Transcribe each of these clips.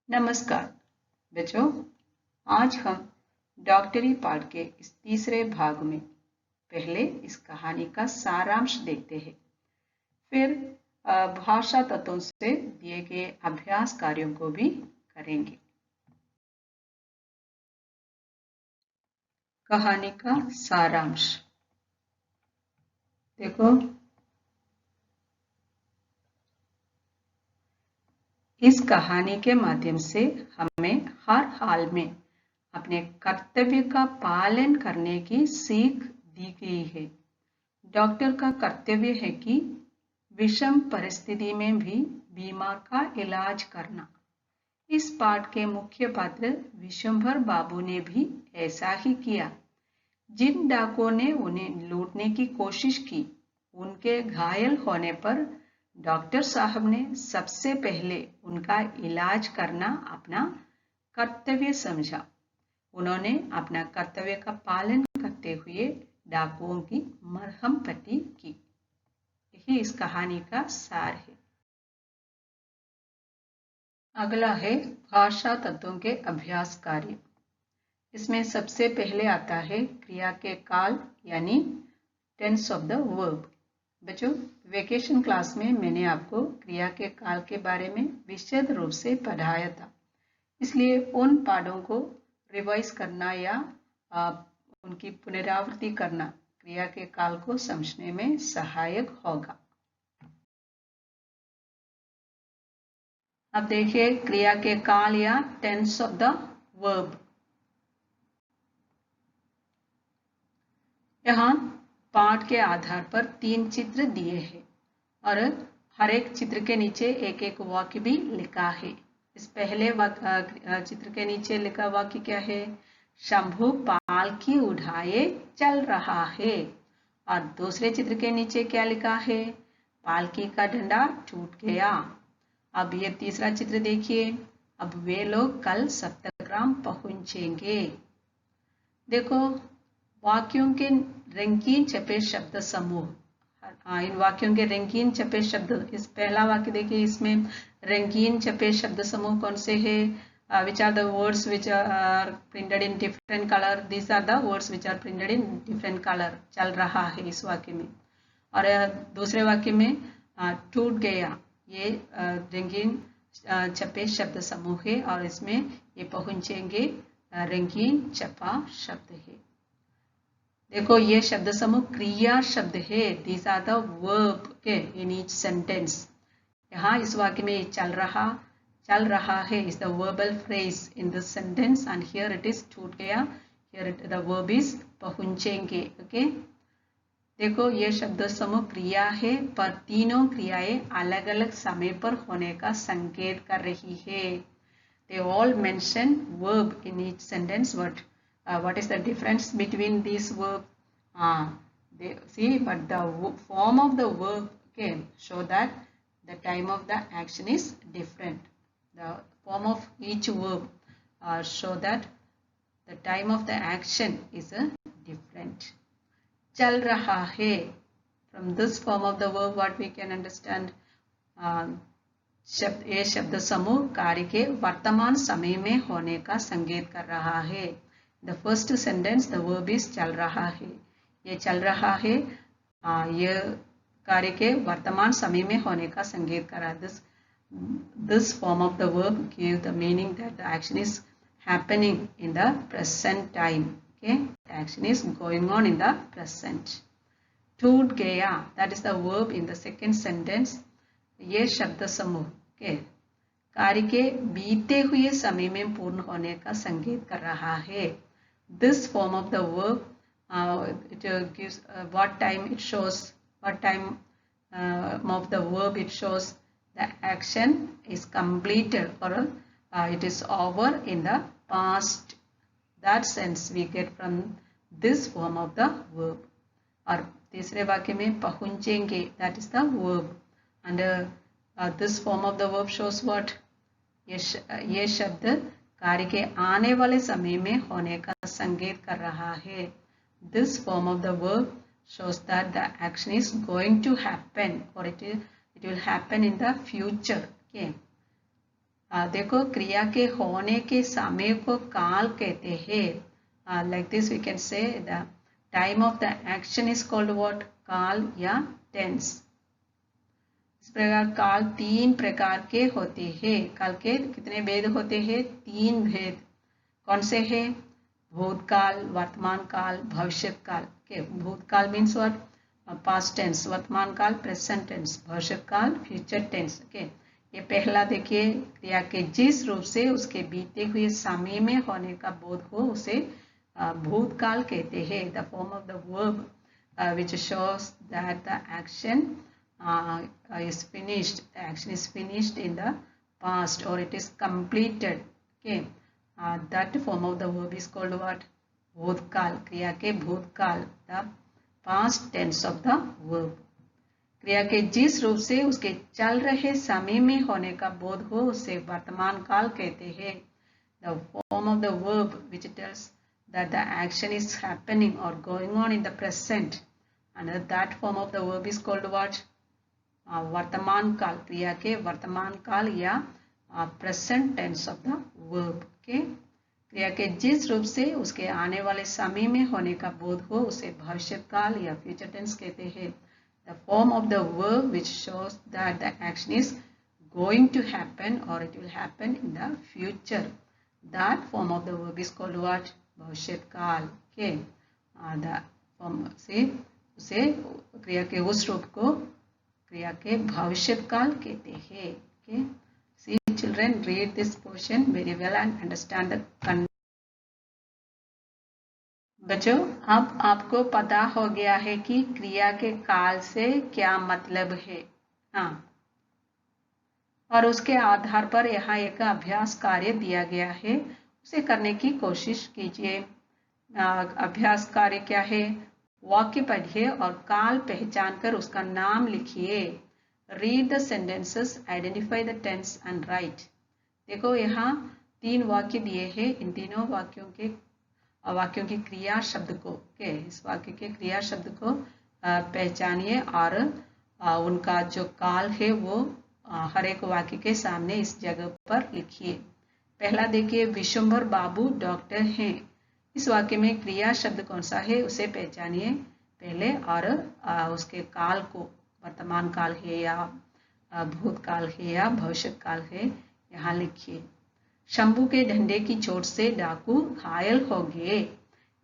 नमस्कार बच्चों, आज हम डॉक्टरी पाठ के इस तीसरे भाग में पहले इस कहानी का सारांश देखते हैं। फिर भाषा तत्वों से दिए गए अभ्यास कार्यों को भी करेंगे। कहानी का सारांश देखो, इस कहानी के माध्यम से हमें हर हाल में अपने कर्तव्य का पालन करने की सीख दी गई है। डॉक्टर का कर्तव्य है कि विषम परिस्थिति में भी बीमार का इलाज करना। इस पाठ के मुख्य पात्र विशंभर बाबू ने भी ऐसा ही किया। जिन डाकुओं ने उन्हें लूटने की कोशिश की, उनके घायल होने पर डॉक्टर साहब ने सबसे पहले उनका इलाज करना अपना कर्तव्य समझा। उन्होंने अपना कर्तव्य का पालन करते हुए डाकुओं की मरहम पट्टी की। यही इस कहानी का सार है। अगला है भाषा तत्वों के अभ्यास कार्य। इसमें सबसे पहले आता है क्रिया के काल यानी टेंस ऑफ द वर्ब। बच्चों, वेकेशन क्लास में मैंने आपको क्रिया के काल के बारे में विशद रूप से पढ़ाया था, इसलिए उन पाठों को रिवाइज करना या उनकी पुनरावृत्ति करना क्रिया के काल को समझने में सहायक होगा। अब देखिए क्रिया के काल या टेंस ऑफ द वर्ब। यहाँ पाठ के आधार पर 3 चित्र दिए हैं और हर एक चित्र के नीचे एक एक वाक्य भी लिखा है। इस पहले चित्र के नीचे लिखा वाक्य क्या है? शंभू पालकी उठाए चल रहा है। और दूसरे चित्र के नीचे क्या लिखा है? पालकी का डंडा टूट गया। अब ये तीसरा चित्र देखिए, अब वे लोग कल सप्तग्राम पहुंचेंगे। देखो, वाक्यों के रंगीन छपे शब्द समूह, इन वाक्यों के रंगीन छपे शब्द, इस पहला वाक्य देखिए, इसमें रंगीन छपे शब्द समूह कौन से है? which are the words which are printed in different color? These are the words which are printed in different color. चल रहा है इस वाक्य में। और दूसरे वाक्य में टूट गया, ये रंगीन छपे शब्द समूह है और इसमें ये पहुंचेंगे रंगीन छपा शब्द है। देखो, ये शब्द समूह क्रिया शब्द है। These are the verb in each sentence. यहाँ इस वाक्य में चल रहा है is the verbal phrase in this sentence and here it is टूट गया, here the verb is पहुंचेंगे। ओके, देखो ये शब्द समूह क्रिया है, पर तीनों क्रियाएं अलग अलग समय पर होने का संकेत कर रही है। They all mention verb in each sentence. What is the difference between these verbs? They see, but the form of the verb show that the time of the action is different. The form of each verb show that the time of the action is different. चल रहा है. From this form of the verb, what we can understand? ये शब्द समूह कार्य के वर्तमान समय में होने का संकेत कर रहा है। The first sentence, the verb is चल रहा है। ये चल रहा है, ये कार्य के वर्तमान समय में होने का संकेत कर रहा है। This form of the verb gives the meaning that the action is happening in the present time. Okay, the action is going on in the present. टूट गया, that is the verb in the second sentence. ये शब्द समूह के कार्य के बीते हुए समय में पूर्ण होने का संकेत कर रहा है। This form of the verb it gives what time it shows, what time of the verb it shows the action is completed or it is over in the past. That sense we get from this form of the verb. और तीसरे वाक्य में पहुंचेंगे, that is the verb, and this form of the verb shows what? ये शब्द कार्य के आने वाले समय में होने का संकेत कर रहा है। This form of the verb shows that the action is going to happen or it will happen in the future. Okay, देखो क्रिया के होने के समय को काल कहते हैं। Like this we can say the time of the action is called what, काल या टेंस। इस प्रकार काल 3 प्रकार के होते हैं। काल के कितने भेद होते हैं? 3 भेद। कौन से हैं? भूतकाल, वर्तमान काल, भविष्य काल के। भूतकाल मीन्स व्हाट, पास्ट टेंस, वर्तमान काल प्रेजेंट टेंस, भविष्य काल फ्यूचर टेंस। ओके, ये पहला देखिए, क्रिया के जिस रूप से उसके बीते हुए समय में होने का बोध हो उसे भूतकाल कहते हैं। The form of the verb which shows that the action is finished, the action is finished in the past or it is completed. Okay, that form of the verb is called what? भूतकाल, क्रिया के भूतकाल, the past tense of the verb। क्रिया के जिस रूप से उसके चल रहे समय में होने का बोध हो उसे वर्तमान काल कहते हैं। The form of the verb which tells that the action is happening or going on in the present, and that form of the verb is called what? वर्तमान काल, क्रिया के वर्तमान काल या present tense of the verb. के क्रिया के जिस रूप से उसके आने वाले समय में होने का बोध हो उसे भविष्य काल या फ्यूचर टेंस कहते हैं। The form of the verb which shows that the action is going to happen or it will happen in the future, that form of the verb is called what? भविष्य काल। के the form से उसे क्रिया के उस रूप को क्रिया के भविष्य काल कहते हैं। Okay, see children, read this portion very well and understand the content। बच्चों, अब आपको पता हो गया है कि क्रिया के काल से क्या मतलब है। हाँ, और उसके आधार पर यहाँ एक अभ्यास कार्य दिया गया है, उसे करने की कोशिश कीजिए। अभ्यास कार्य क्या है? वाक्य पढ़िए और काल पहचान कर उसका नाम लिखिए। Read the sentences, identify the tense and write. देखो यहाँ 3 वाक्य दिए हैं, इन तीनों वाक्यों की क्रिया शब्द को इस वाक्य के क्रिया शब्द को पहचानिए और उनका जो काल है वो हर एक वाक्य के सामने इस जगह पर लिखिए। पहला देखिए, विशंभर बाबू डॉक्टर हैं। इस वाक्य में क्रिया शब्द कौन सा है उसे पहचानिए पहले और उसके काल को, वर्तमान काल है या भूतकाल है या भविष्य काल है, यहाँ लिखिए। शंभू के डंडे की चोट से डाकू घायल हो गए।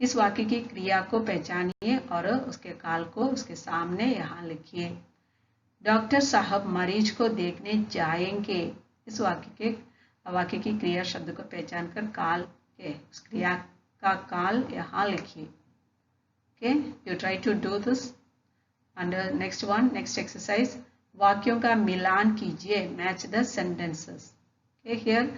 इस वाक्य की क्रिया को पहचानिए और उसके काल को उसके सामने यहाँ लिखिए। डॉक्टर साहब मरीज को देखने जाएंगे। इस वाक्य की क्रिया शब्द को पहचान कर काल के उस क्रिया का काल यहाँ लिखिए। Okay, you try to do this. Under next exercise, वाक्यों का मिलान कीजिए, match the sentences. Okay, here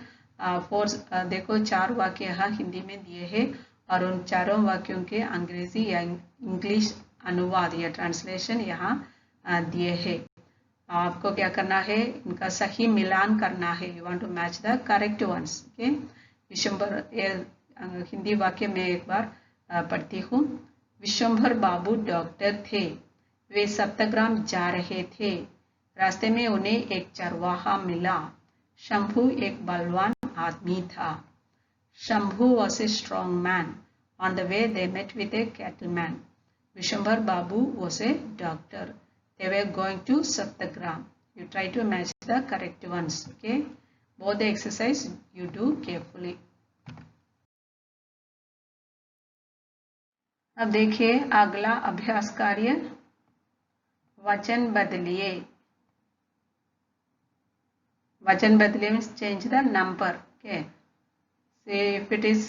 देखो 4 वाक्य यहाँ हिंदी में दिए हैं और उन चारों वाक्यों के अंग्रेजी या इंग्लिश अनुवाद या ट्रांसलेशन यहाँ दिए हैं। आपको क्या करना है? इनका सही मिलान करना है। You want to match the correct ones. Okay, Vishambhar, Hindi वाक्य में एक बार पढ़ती हूँ। विशंभर बाबू डॉक्टर थे। वे सप्तग्राम जा रहे थे। रास्ते में उन्हें एक चरवाहा मिला। शंभू एक बलवान आदमी था। Shambhu was a strong man. On the way they met with a cattleman. Vishwambar Babu was a doctor. They were going to Saptagram. You try to match the correct ones. Okay, both the exercise you do carefully. अब देखिए अगला अभ्यास कार्य, वचन बदलिए। वचन बदलिए means change the number. Okay, say if it is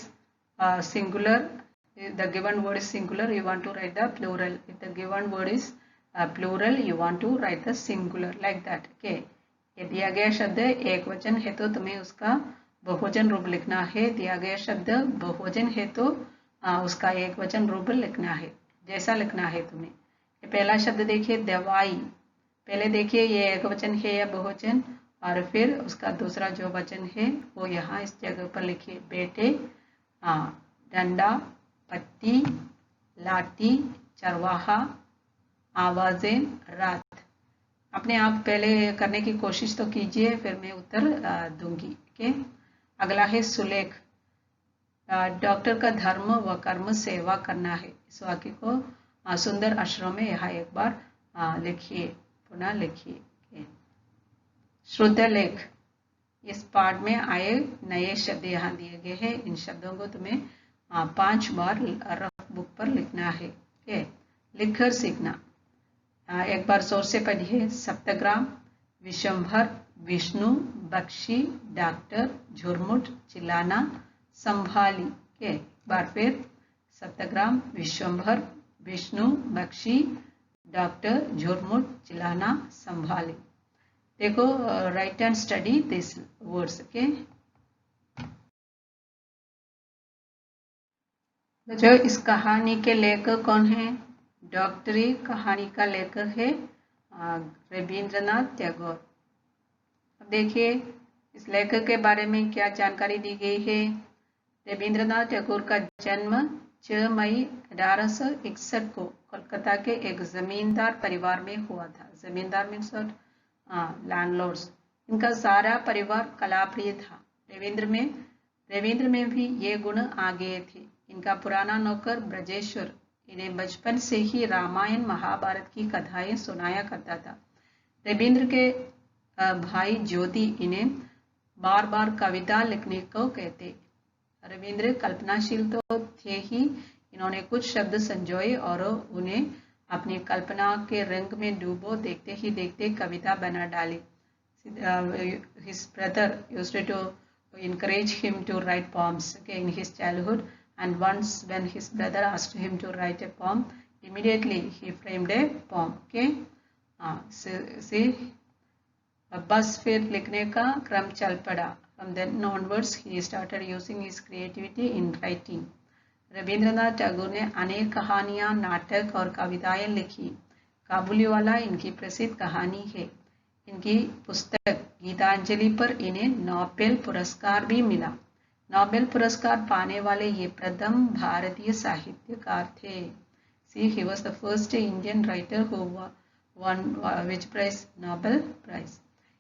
singular, if the given word is singular, you want to write the plural. If the given word is plural, you want to write the singular, like that. Okay, ये दिया गया शब्द एक वचन है तो तुम्हें उसका बहुवचन रूप लिखना है। दिया गया शब्द बहुवचन है तो उसका एक वचन रूप लिखना है, जैसा लिखना है तुम्हें। ये पहला शब्द देखिए, दवाई। पहले देखिए ये एक वचन है या बहुवचन, और फिर उसका दूसरा जो वचन है वो यहाँ इस जगह पर लिखिए। बेटे, डंडा, पट्टी, लाठी, चरवाहा, आवाजें, रात। अपने आप पहले करने की कोशिश तो कीजिए, फिर मैं उत्तर दूंगी। ओके, अगला है सुलेख। डॉक्टर का धर्म व कर्म सेवा करना है। इस वाक्य को सुंदर अक्षरों में यहाँ एक बार लिखिए, पुनः लिखिए। श्रुतलेख, इस पाठ में आए नए शब्द यहाँ दिए गए हैं। इन शब्दों को तुम्हें 5 बार रफ बुक पर लिखना है। ओके, लिखकर सीखना। एक बार जोर से पढ़िए। सप्तग्राम, विश्वंभर, विष्णु, बख्शी, डॉक्टर, झुरमुट, चिल्लाना, संभाली। के एक बार फिर। सप्तग्राम, विश्वंभर, विष्णु, बख्शी, डॉक्टर, झुरमुट, चिल्लाना, संभाली। देखो, right and study this words. Okay, जो इस कहानी के लेखक कौन है? डॉक्टरी कहानी का लेखक है रविंद्रनाथ टैगोर। अब देखिए इस लेखक के बारे में क्या जानकारी दी गई है। रविंद्रनाथ टैगोर का जन्म 6 मई 1861 को कोलकाता के एक जमींदार परिवार में हुआ था। जमींदार मीन्स लैंडलॉर्ड्स। इनका सारा परिवार कलाप्रिय था। रविंद्र में भी ये गुण आ गए थे। इनका पुराना नौकर ब्रजेश्वर इन्हें बचपन से ही रामायण महाभारत की कथाएं सुनाया करता था। रविंद्र के भाई ज्योति इन्हें बार बार कविता लिखने को कहते। रविंद्र कल्पनाशील तो थे ही, इन्होंने कुछ शब्द संजोए और उन्हें अपनी कल्पना के रंग में डूबो देखते ही देखते कविता बना डाली। His brother used to encourage him to write poems in his childhood, and once when his brother asked him to write a poem, immediately he framed a poem. Okay, बस फिर लिखने का क्रम चल पड़ा। From then onwards, he started using his creativity in writing. Rabindranath Tagore ने अनेक कहानियां, नाटक और कविताएं लिखी। काबुलीवाला इनकी प्रसिद्ध कहानी है। इनकी पुस्तक गीतांजलि पर इन्हें नोबेल पुरस्कार भी मिला। नोबेल पुरस्कार पाने वाले ये प्रथम भारतीय साहित्यकार थे। See, he was the first Indian writer who won which prize? Nobel Prize.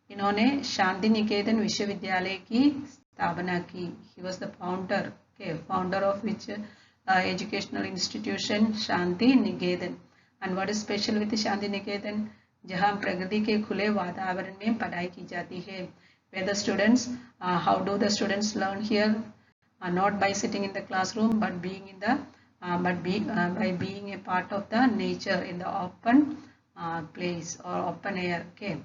इन्होंने शांति निकेतन विश्वविद्यालय की स्थापना की। He was the founder of which educational institution? Shanti Niketan. And what is special with Shanti Niketan? जहाँ प्रकृति के खुले वातावरण में पढ़ाई की जाती है। Where the students, how do the students learn here? Not by sitting in the classroom, but being in the by being a part of the nature in the open place or open air. Okay.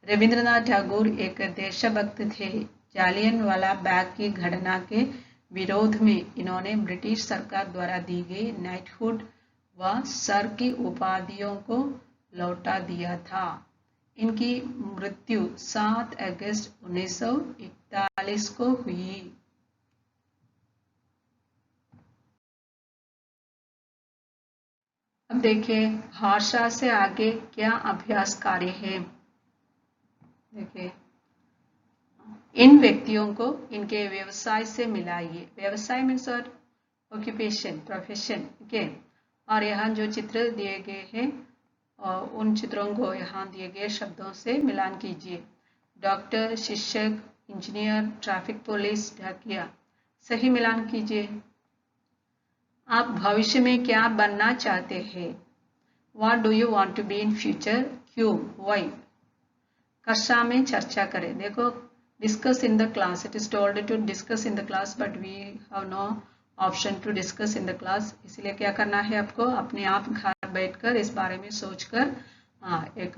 Rabindranath Tagore एक देशभक्त थे। जालियनवाला बाग की घटना के विरोध में इन्होंने British सरकार द्वारा दी गई नाइटहुड व सर की उपाधियों को लौटा दिया था। इनकी मृत्यु 7 अगस्त 1941 को हुई। अब देखिए भाषा से आगे क्या अभ्यास कार्य है। देखिए, इन व्यक्तियों को इनके व्यवसाय से मिलाइए। व्यवसाय मीन्स ऑक्यूपेशन, प्रोफेशन। ओके, और यहाँ जो चित्र दिए गए हैं उन चित्रों को यहाँ दिए गए शब्दों से मिलान कीजिए। डॉक्टर, शिक्षक, इंजीनियर, ट्रैफिक पुलिस, डाकिया। सही मिलान कीजिए। आप भविष्य में क्या बनना चाहते हैं? What do you want to be in future? क्यों? Why? कक्षा में चर्चा करें। देखो, discuss in the class, it is told to discuss in the class but we have no option to discuss in the class. इसलिए क्या करना है आपको? अपने आप घर बैठकर इस बारे में सोचकर एक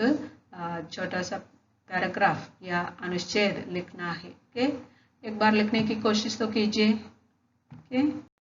छोटा सा पैराग्राफ या अनुच्छेद लिखना है। ओके, एक बार लिखने की कोशिश तो कीजिए। ओके।